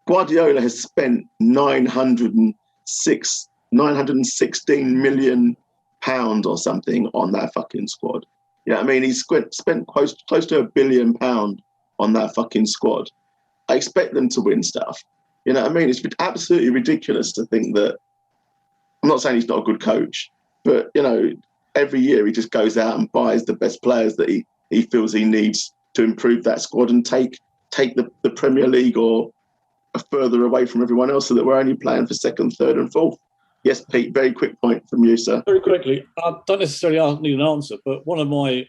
Guardiola has spent 916 million pounds or something on that fucking squad. You know what I mean? He's spent close to £1 billion on that fucking squad. I expect them to win stuff. You know what I mean? It's absolutely ridiculous to think that. I'm not saying he's not a good coach, but, you know, every year he just goes out and buys the best players that he feels he needs to improve that squad and take the Premier League or further away from everyone else so that we're only playing for second, third and fourth. Yes, Pete, very quick point from you, sir. Very quickly, I don't necessarily need an answer, but one of my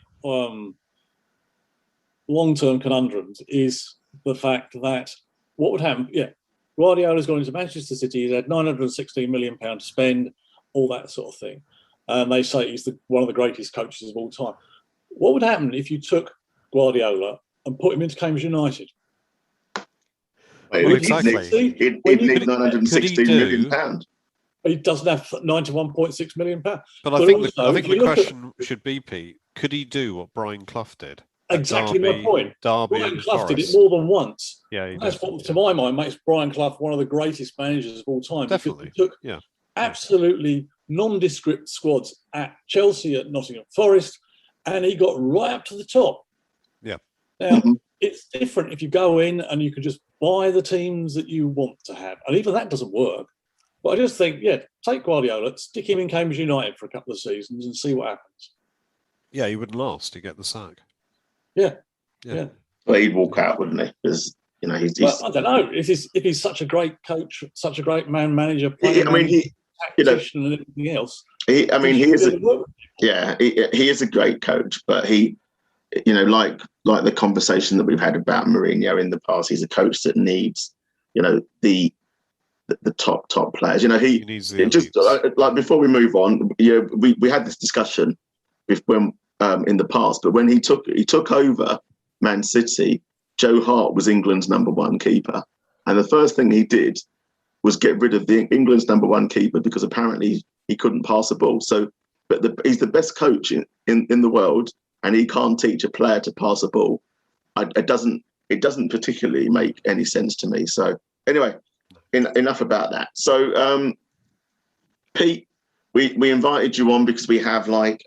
long-term conundrums is the fact that what would happen, Guardiola's gone into Manchester City, he's had £916 million to spend, all that sort of thing. And they say he's one of the greatest coaches of all time. What would happen if you took Guardiola and put him into Cambridge United? Well, exactly. He'd need £916 million. He doesn't have £91.6 million. But I think the question should be, Pete, could he do what Brian Clough did? Exactly my point. Brian Clough did it more than once. Yeah, that's what, to my mind, makes Brian Clough one of the greatest managers of all time. Definitely. He took absolutely nondescript squads at Chelsea, at Nottingham Forest, and he got right up to the top. Yeah. Now, it's different if you go in and you can just buy the teams that you want to have. And even that doesn't work. But I just think, take Guardiola, stick him in Cambridge United for a couple of seasons and see what happens. Yeah, he wouldn't last. He'd get the sack. Yeah. Well, he'd walk out, wouldn't he? Because, you know, he's well, I don't know. If he's such a great coach, such a great manager, and everything else. He is a great coach, but he, you know, like the conversation that we've had about Mourinho in the past, he's a coach that needs, you know, the top players. You know, he needs just like before we move on. We had this discussion when in the past, but when he took over Man City, Joe Hart was England's #1 keeper, and the first thing he did was get rid of the England's #1 keeper because apparently he couldn't pass a ball. So, but he's the best coach in the world, and he can't teach a player to pass a ball. It doesn't particularly make any sense to me. So anyway, enough about that. So Pete, we invited you on because we have like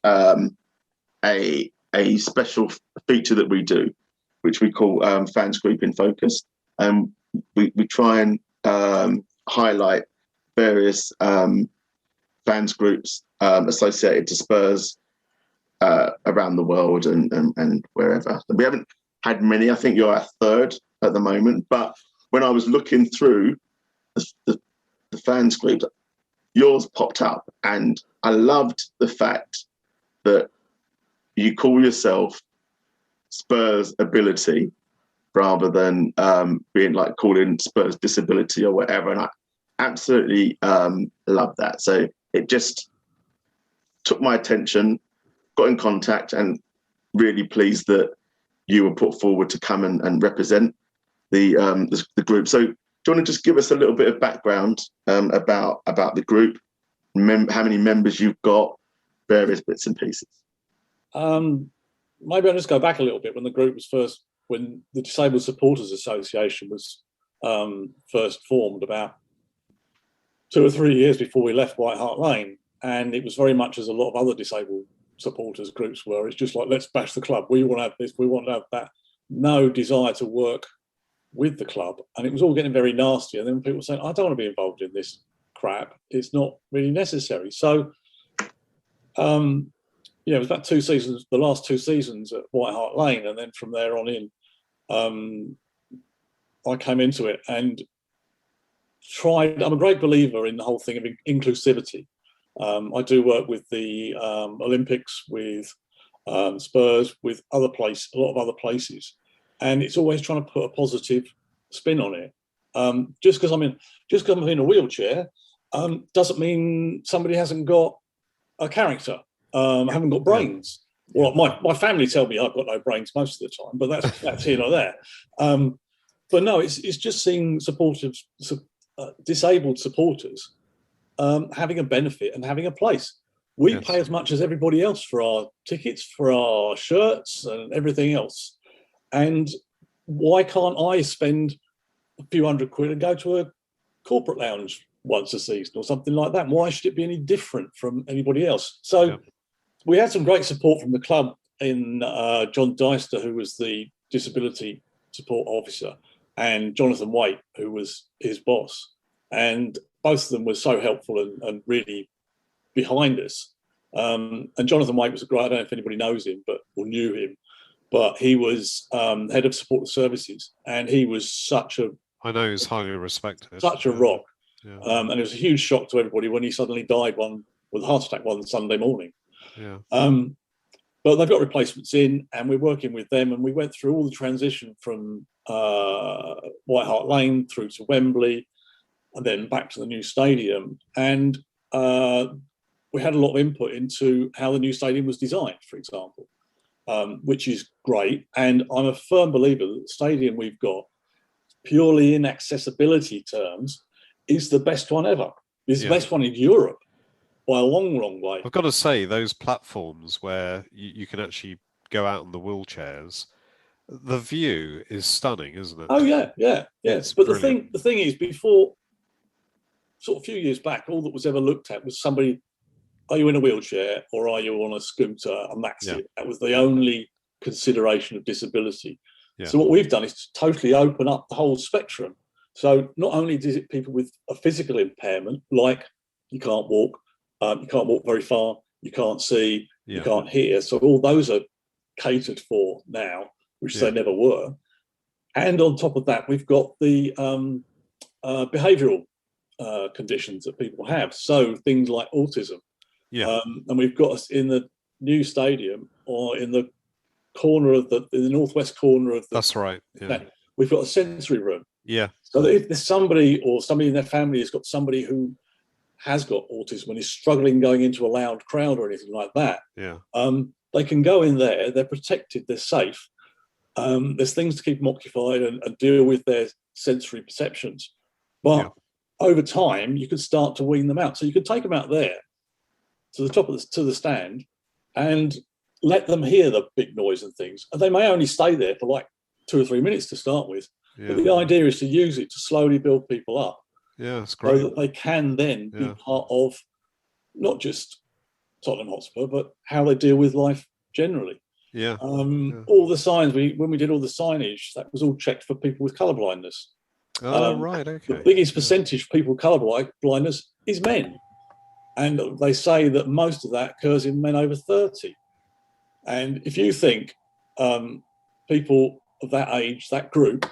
a special feature that we do, which we call Fans Group in Focus, and we try and highlight various fans groups associated to Spurs around the world and wherever. We haven't had many. I think you're our third at the moment. But when I was looking through the fans group, yours popped up, and I loved the fact that you call yourself Spurs Ability rather than being like calling Spurs Disability or whatever. And I absolutely love that. So it just took my attention, got in contact, and really pleased that you were put forward to come and represent the group. So do you want to just give us a little bit of background about the group, how many members you've got, various bits and pieces? Maybe I'll just go back a little bit when the group was when the Disabled Supporters Association was first formed about 2 or 3 years before we left White Hart Lane. And it was very much as a lot of other disabled supporters groups were. It's just like, let's bash the club. We want to have this, we want to have that. No desire to work with the club. And it was all getting very nasty. And then people were saying, I don't want to be involved in this crap. It's not really necessary. So, it was about 2 seasons, the last 2 seasons at White Hart Lane. And then from there on in, I came into it and tried. I'm a great believer in the whole thing of inclusivity. I do work with the Olympics, with Spurs, with a lot of other places, and it's always trying to put a positive spin on it. Just because I'm in a wheelchair doesn't mean somebody hasn't got a character, haven't got brains. Well, my family tell me I've got no brains most of the time, but that's here or there. But no, it's just seeing disabled supporters having a benefit and having a place. We pay as much as everybody else for our tickets, for our shirts and everything else. And why can't I spend a few £100 and go to a corporate lounge once a season or something like that. Why should it be any different from anybody else? So we had some great support from the club in John Deister, who was the disability support officer, and Jonathan Waite, who was his boss. And both of them were so helpful and really behind us. And Jonathan Waite was a great, I don't know if anybody knows him or knew him, but he was head of support services, and he was I know he's highly respected. Such a rock. Yeah. And it was a huge shock to everybody when he suddenly died with a heart attack one Sunday morning. Yeah. But they've got replacements in, and we're working with them. And we went through all the transition from White Hart Lane through to Wembley, and then back to the new stadium. And we had a lot of input into how the new stadium was designed, for example, which is great. And I'm a firm believer that the stadium we've got, purely in accessibility terms, is the best one ever. It's the best one in Europe by a long, long way. I've got to say, those platforms where you can actually go out on the wheelchairs, the view is stunning, isn't it? Oh, yeah. But brilliant. the thing is, before, sort of a few years back, all that was ever looked at was somebody, are you in a wheelchair or are you on a scooter? And that's it. That was the only consideration of disability. Yeah. So what we've done is to totally open up the whole spectrum. So not only is it people with a physical impairment, like you can't walk very far, you can't see, you can't hear. So all those are catered for now, which they never were. And on top of that, we've got the behavioural conditions that people have. So things like autism. Yeah. And we've got in the new stadium, or in the corner of in the northwest corner of the. That's right. Yeah. We've got a sensory room. Yeah. So that if there's somebody in their family has got somebody who has got autism and is struggling going into a loud crowd or anything like that, they can go in there. They're protected. They're safe. There's things to keep them occupied and deal with their sensory perceptions. But over time, you could start to wean them out. So you could take them out there to the top of to the stand and let them hear the big noise and things. And they may only stay there for like 2 or 3 minutes to start with. But the idea is to use it to slowly build people up. Yeah, that's great. So that they can then be part of not just Tottenham Hotspur, but how they deal with life generally. Yeah. All the signs, when we did all the signage, that was all checked for people with colour blindness. Oh, right, okay. The biggest percentage of people with colour blindness is men. And they say that most of that occurs in men over 30. And if you think people of that age, that group,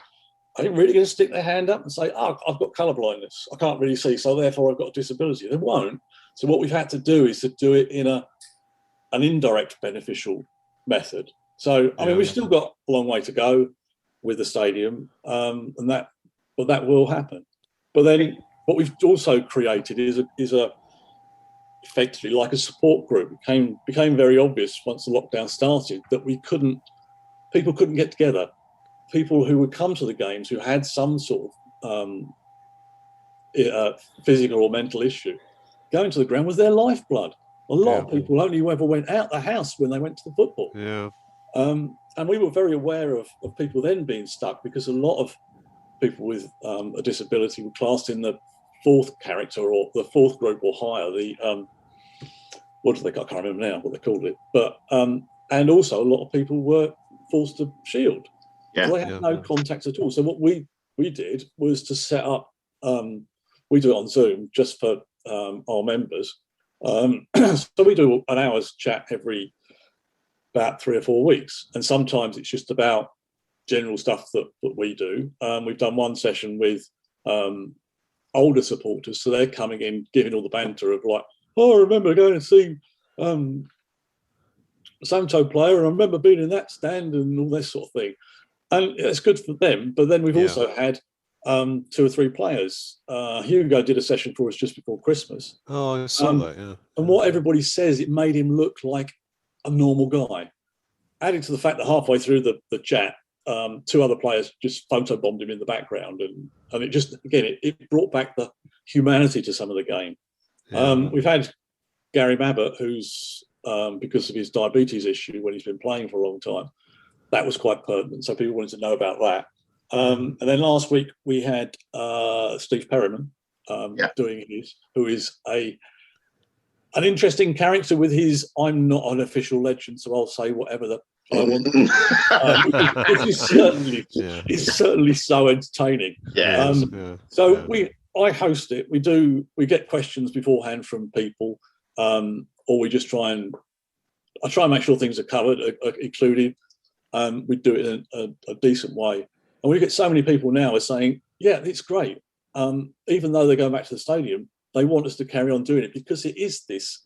are they really going to stick their hand up and say, oh, I've got colour blindness, I can't really see, so therefore I've got a disability? They won't. So what we've had to do is to do it in an indirect beneficial method. So, I mean, we've still got a long way to go with the stadium, but that will happen. But then what we've also created is effectively like a support group. It became very obvious once the lockdown started that people couldn't get together. People who would come to the games who had some sort of physical or mental issue, going to the ground was their lifeblood. A lot of people only ever went out the house when they went to the football. Yeah. And we were very aware of people then being stuck, because a lot of people with a disability were classed in the fourth character or the fourth group or higher. I can't remember now what they called it. But and also a lot of people were forced to shield. Yeah. So they had no contact at all. So what we did was to set up. We do it on Zoom just for our members. So we do an hour's chat every about 3 or 4 weeks, and sometimes it's just about general stuff that we do. We've done one session with older supporters, so they're coming in giving all the banter of like, oh, I remember going to see so-and-so player, and I remember being in that stand and all this sort of thing. And it's good for them. But then we've also had 2 or 3 players. Hugo did a session for us just before Christmas. Oh, I saw that, yeah. And what everybody says, it made him look like a normal guy. Adding to the fact that halfway through the chat, 2 other players just photobombed him in the background. And it just, again, it brought back the humanity to some of the game. Yeah. We've had Gary Mabbott, who's, because of his diabetes issue when he's been playing for a long time, that was quite pertinent. So people wanted to know about that. And then last week we had Steve Perryman doing his, who is an interesting character with his "I'm not an official legend, so I'll say whatever that I want." Which is certainly so entertaining. I host it. We get questions beforehand from people, or we just try and make sure things are covered, are included. We do it in a decent way, and we get so many people now are saying, "Yeah, it's great." Even though they go back to the stadium, they want us to carry on doing it because it is this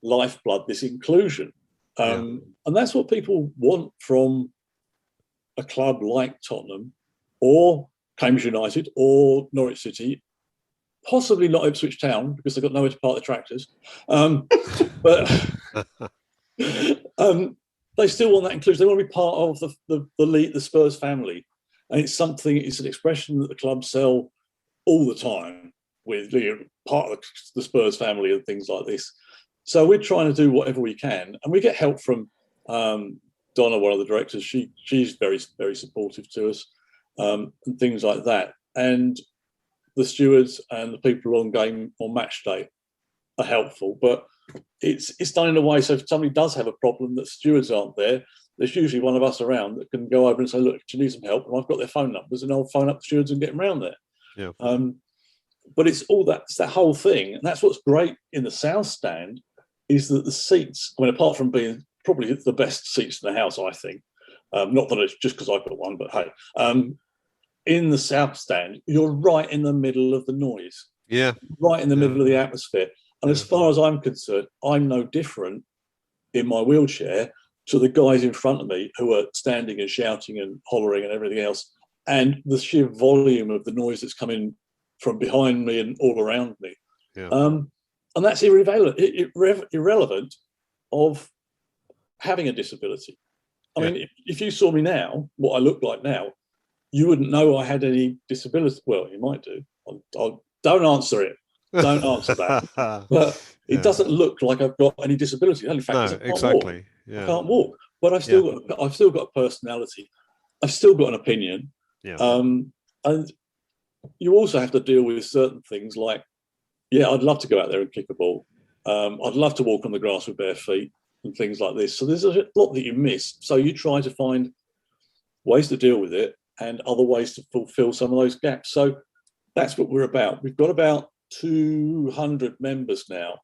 lifeblood, this inclusion. And that's what people want from a club like Tottenham or Cambridge United or Norwich City, possibly not Ipswich Town because they've got nowhere to park the tractors. But they still want that inclusion. They want to be part of the Spurs family. And it's an expression that the club sell all the time with part of the Spurs family and things like this. So we're trying to do whatever we can, and we get help from Donna, one of the directors. She's very, very supportive to us, and things like that. And the stewards and the people on match day are helpful, but it's done in a way so if somebody does have a problem that stewards aren't there, there's usually one of us around that can go over and say, "Look, do you need some help?" And I've got their phone numbers, and I'll phone up the stewards and get them around there. Yeah. But it's that whole thing, and that's what's great in the South Stand is that the seats, I mean, apart from being probably the best seats in the house, I think, not that it's just because I've got one, but hey, in the South Stand, you're right in the middle of the noise. Yeah. Right in the middle of the atmosphere. And as far as I'm concerned, I'm no different in my wheelchair to the guys in front of me who are standing and shouting and hollering and everything else. And the sheer volume of the noise that's coming from behind me and all around me. Yeah. And that's irrelevant of having a disability. I mean, if you saw me now, what I look like now, you wouldn't know I had any disability. Well, you might do. Don't answer it. Don't answer that. But it doesn't look like I've got any disability. The only fact is I can't walk. Yeah. I can't walk. But I've still got a personality. I've still got an opinion. Yeah. And you also have to deal with certain things like, I'd love to go out there and kick a ball. I'd love to walk on the grass with bare feet and things like this. So there's a lot that you miss. So you try to find ways to deal with it and other ways to fulfill some of those gaps. So that's what we're about. We've got about 200 members now.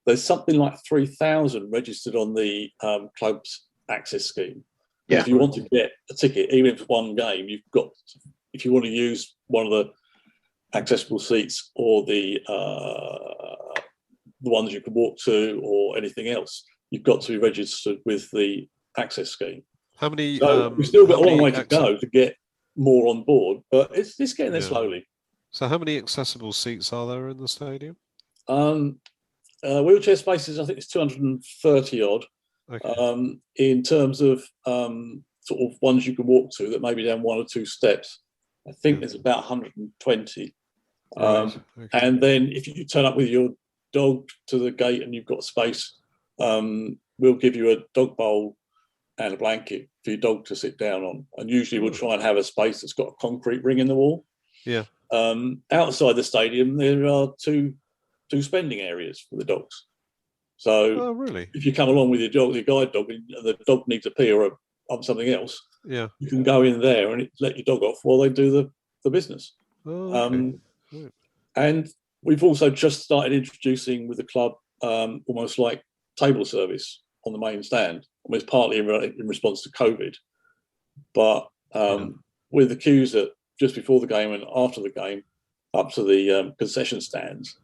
There's something like 3,000 registered on the club's access scheme. Yeah. If you want to get a ticket, even if it's one game, if you want to use one of the accessible seats or the ones you can walk to or anything else, you've got to be registered with the access scheme. How many? So we've still got a long way to go to get more on board, but it's getting there slowly. So how many accessible seats are there in the stadium? Wheelchair spaces, I think it's 230 odd. Okay. In terms of sort of ones you can walk to that maybe down one or two steps, I think there's about 120. Okay. And then if you turn up with your dog to the gate and you've got space, we'll give you a dog bowl and a blanket for your dog to sit down on. And usually we'll try and have a space that's got a concrete ring in the wall. Yeah. Outside the stadium, there are two spending areas for the dogs. So really? If you come along with your dog, your guide dog, and the dog needs a pee or something else, you can go in there and let your dog off while they do the business. And we've also just started introducing with the club almost like table service on the main stand. I mean, it's partly in response to COVID, but with the queues that just before the game and after the game up to the concession stands,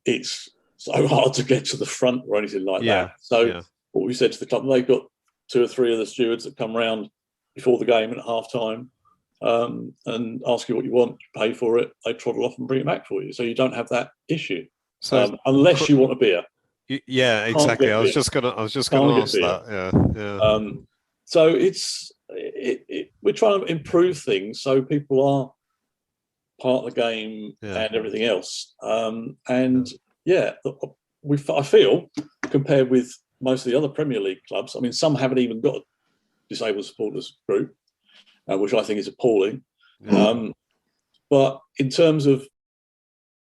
it's so hard to get to the front or anything like that. So what we said to the club, they've got 2 or 3 of the stewards that come round before the game and at half time and ask you what you want, you pay for it, they trottle off and bring it back for you. So you don't have that issue. So unless you want a beer. Yeah, exactly. I was just gonna ask that. So we're trying to improve things so people are part of the game and everything else. I feel compared with most of the other Premier League clubs, I mean, some haven't even got a disabled supporters group, which I think is appalling. But in terms of